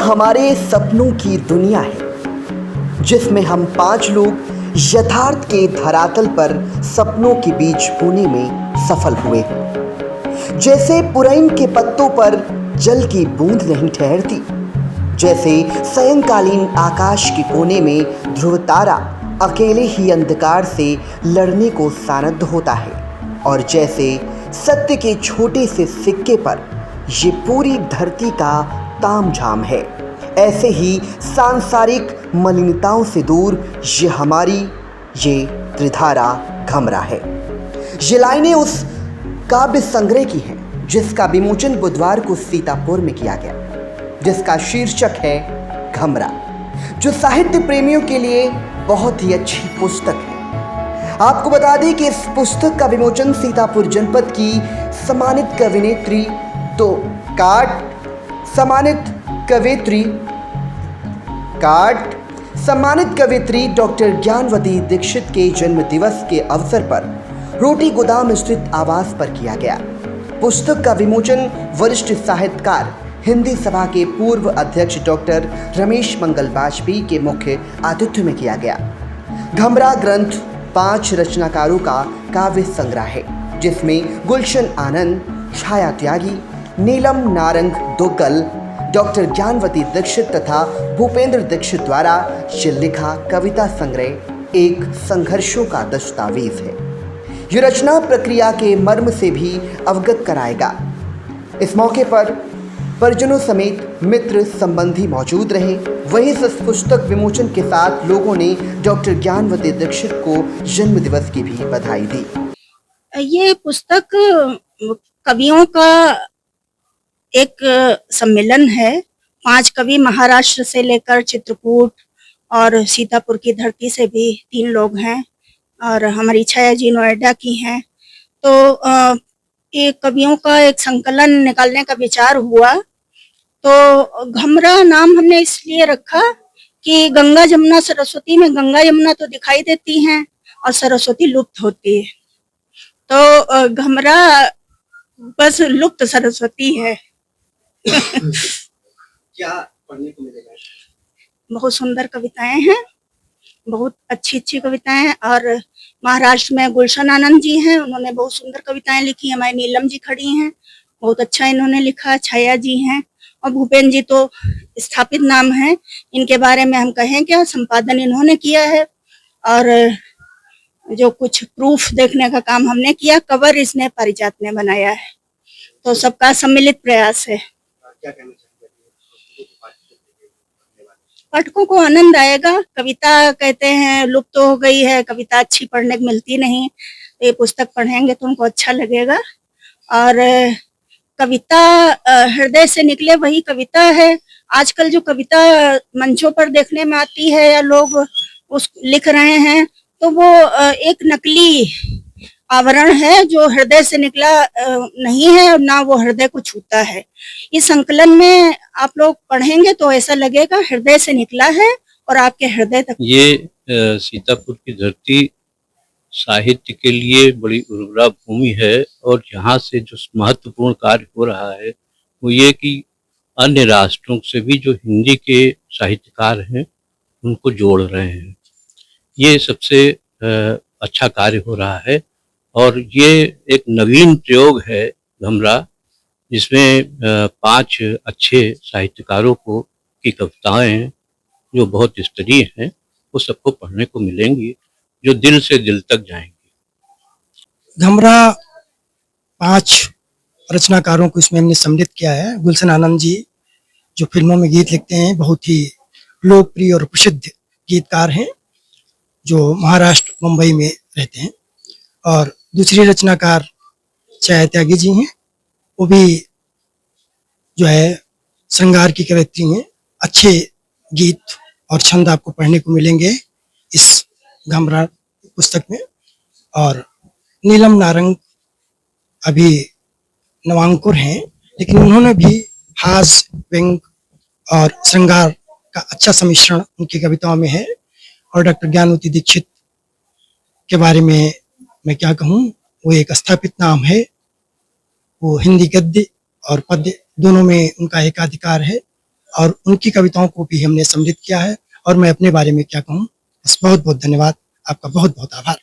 हमारे सपनों की दुनिया है जिसमें हम 5 लोग यथार्थ के धरातल पर सपनों के बीच बोने में सफल हुए। जैसे पुरैन के पत्तों पर जल की बूंद नहीं ठहरती, जैसे सायंकालीन आकाश के कोने में ध्रुव तारा अकेले ही अंधकार से लड़ने को सन्नद्ध होता है, और जैसे सत्य के छोटे से सिक्के पर ये पूरी धरती का तामझाम है, ऐसे ही सांसारिक मलिनताओं से दूर ये त्रिधारा घमरा है। ये लाइनें उस काव्य संग्रह की हैं जिसका विमोचन बुधवार को सीतापुर में किया गया, जिसका शीर्षक है घमरा, जो साहित्य प्रेमियों के लिए बहुत ही अच्छी पुस्तक है। आपको बता दें कि इस पुस्तक का विमोचन सीतापुर जनपद की सम्मानित कवयित्री डॉक्टर ज्ञानवती दीक्षित के जन्म दिवस के अवसर पर रोटी गोदाम स्थित आवास पर किया गया। पुस्तक का विमोचन वरिष्ठ साहित्यकार हिंदी सभा के पूर्व अध्यक्ष डॉक्टर रमेश मंगल वाजपेयी के मुख्य आतिथ्य में किया गया। घमरा ग्रंथ 5 रचनाकारों का काव्य संग्रह है, जिसमें गुलशन आनंद, छाया त्यागी, नीलम नारंग दुग्गल, डॉक्टर ज्ञानवती दीक्षित तथा भूपेंद्र दीक्षित द्वारा ये लिखा कविता संग्रह एक संघर्षों का दस्तावेज है। ये रचना प्रक्रिया के मर्म से भी अवगत कराएगा। इस मौके पर परिजनों समेत मित्र संबंधी मौजूद रहे। वहीं इस पुस्तक विमोचन के साथ लोगों ने डॉक्टर ज्ञानवती दीक्षित को जन्म दिवस की भी बधाई दी। ये पुस्तक कवियों का एक सम्मेलन है। 5 कवि महाराष्ट्र से लेकर चित्रकूट और सीतापुर की धरती से भी 3 लोग हैं, और हमारी छाया जी नोएडा की हैं। तो ये कवियों का एक संकलन निकालने का विचार हुआ। तो घमरा नाम हमने इसलिए रखा कि गंगा जमुना सरस्वती में गंगा यमुना तो दिखाई देती हैं और सरस्वती लुप्त होती है, तो घमरा बस लुप्त सरस्वती है। क्या पढ़ने को मिलेगा? बहुत सुंदर कविताएं हैं, बहुत अच्छी अच्छी कविताएं हैं। और महाराष्ट्र में गुलशन आनंद जी हैं, उन्होंने बहुत सुंदर कविताएं लिखी। हमारी नीलम जी खड़ी हैं, बहुत अच्छा इन्होंने लिखा। छाया जी हैं, और भूपेंद्र जी तो स्थापित नाम है, इनके बारे में हम कहें क्या, संपादन इन्होंने किया है। और जो कुछ प्रूफ देखने का काम हमने किया, कवर इसने पारिजात ने बनाया है। तो सबका सम्मिलित प्रयास है। क्या कहना चाहिए? पाठकों को आनंद आएगा। कविता कहते हैं लुप्त हो गई है, कविता अच्छी पढ़ने को मिलती नहीं, तो ये पुस्तक पढ़ेंगे तो उनको अच्छा लगेगा। और कविता हृदय से निकले वही कविता है। आजकल जो कविता मंचों पर देखने में आती है या लोग उस लिख रहे हैं, तो वो एक नकली आवरण है जो हृदय से निकला नहीं है, और ना वो हृदय को छूता है। इस संकलन में आप लोग पढ़ेंगे तो ऐसा लगेगा हृदय से निकला है और आपके हृदय तक। ये सीतापुर की धरती साहित्य के लिए बड़ी उर्वरा भूमि है, और यहाँ से जो महत्वपूर्ण कार्य हो रहा है वो ये कि अन्य राष्ट्रों से भी जो हिंदी के साहित्यकार हैं उनको जोड़ रहे हैं। ये सबसे अच्छा कार्य हो रहा है, और ये एक नवीन प्रयोग है घमरा, जिसमें 5 अच्छे साहित्यकारों की कविताएं जो बहुत स्तरीय हैं वो सबको पढ़ने को मिलेंगी, जो दिल से दिल तक जाएंगी। घमरा 5 रचनाकारों को इसमें हमने सम्मिलित किया है। गुलशन आनंद जी जो फिल्मों में गीत लिखते हैं, बहुत ही लोकप्रिय और प्रसिद्ध गीतकार हैं, जो महाराष्ट्र मुंबई में रहते हैं। और दूसरी रचनाकार छाया त्यागी जी हैं, वो भी जो है श्रृंगार की कवयित्री हैं। अच्छे गीत और छंद आपको पढ़ने को मिलेंगे इस घमरा पुस्तक में। और नीलम नारंग अभी नवांकुर हैं, लेकिन उन्होंने भी हास्य, व्यंग और श्रृंगार का अच्छा सम्मिश्रण उनकी कविताओं में है। और डॉक्टर ज्ञानवती दीक्षित के बारे में मैं क्या कहूँ, वो एक स्थापित नाम है। वो हिंदी गद्य और पद्य दोनों में उनका एकाधिकार है, और उनकी कविताओं को भी हमने सम्मिलित किया है। और मैं अपने बारे में क्या कहूँ, बस बहुत बहुत धन्यवाद, आपका बहुत बहुत आभार।